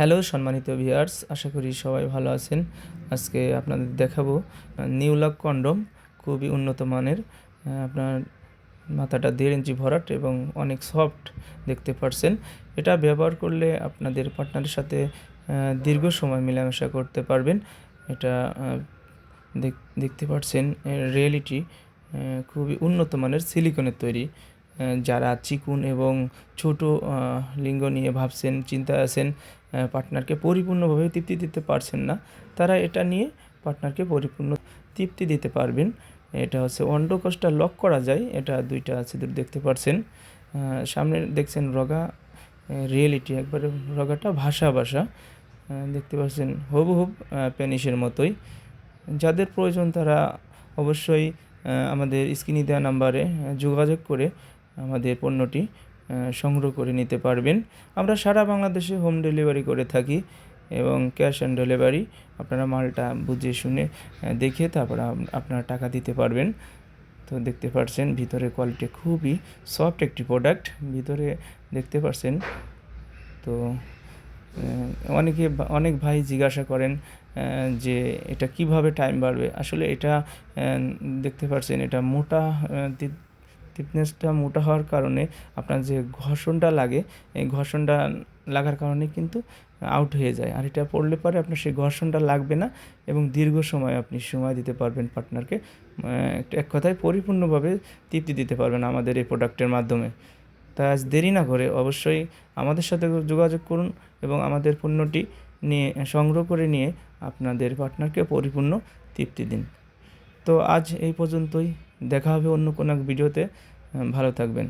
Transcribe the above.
Hello সম্মানিত viewers, আশা করি সবাই ভালো আছেন। আজকে আপনাদের দেখাবো নিউলক কন্ডম, খুবই উন্নত মানের। আপনার মাথাটা 1.5 ইঞ্চি ভরাট এবং অনেক সফট দেখতে পারছেন। এটা ব্যবহার করলে আপনাদের পার্টনারের সাথে দীর্ঘ সময় মেলামেশা করতে পারবেন। এটা দেখতে পাচ্ছেন রিয়েলিটি খুবই উন্নত মানের সিলিকনের তৈরি। যারা চিকুন এবং ছোট লিঙ্গ নিয়ে ভাবছেন, চিন্তায় আছেন, পার্টনারকে পরিপূর্ণভাবে তৃপ্তি দিতে পারছেন না, তারা এটা নিয়ে পার্টনারকে পরিপূর্ণ তৃপ্তি দিতে পারবেন। এটা হচ্ছে অন্ডকোষটা লক করা যায়। এটা 2টা ছিদ্র দেখতে পাচ্ছেন। সামনে দেখছেন রগা, রিয়েলিটি একবারে রগাটা ভাসা ভাসা দেখতে পাচ্ছেন, হুবহুব পেনিসের মতোই। যাদের প্রয়োজন তারা অবশ্যই আমাদের স্ক্রিনে দেওয়া নাম্বারে যোগাযোগ করে আমাদের পণ্যটি সংগ্রহ করে নিতে পারবেন। আমরা সারা বাংলাদেশে হোম ডেলিভারি করে থাকি এবং ক্যাশ অন ডেলিভারি। আপনারা মালটা বুঝে শুনে দেখে তারপর আপনারা টাকা দিতে পারবেন। তো দেখতে পাচ্ছেন ভিতরে কোয়ালিটি খুবই সফট একটি প্রোডাক্ট, ভিতরে দেখতে পাচ্ছেন। তো অনেক ভাই জিজ্ঞাসা করেন যে এটা কিভাবে টাইম বাড়বে। আসলে এটা দেখতে পাচ্ছেন, এটা মোটা, থিকনেসটা মোটা হওয়ার কারণে আপনার যে ঘর্ষণটা লাগে, এই ঘর্ষণটা লাগার কারণে কিন্তু আউট হয়ে যায়। আর এটা পড়লে পরে আপনার সেই ঘর্ষণটা লাগবে না এবং দীর্ঘ সময় আপনি সময় দিতে পারবেন পার্টনারকে। এক কথায় পরিপূর্ণভাবে তৃপ্তি দিতে পারবেন আমাদের এই প্রোডাক্টের মাধ্যমে। তাই আজ দেরি না করে অবশ্যই আমাদের সাথে যোগাযোগ করুন এবং আমাদের পণ্যটি নিয়ে সংগ্রহ করে নিয়ে আপনাদের পার্টনারকে পরিপূর্ণ তৃপ্তি দিন। তো আজ এই পর্যন্তই, দেখা হবে অন্য কোনো এক ভিডিওতে। ভালো থাকবেন।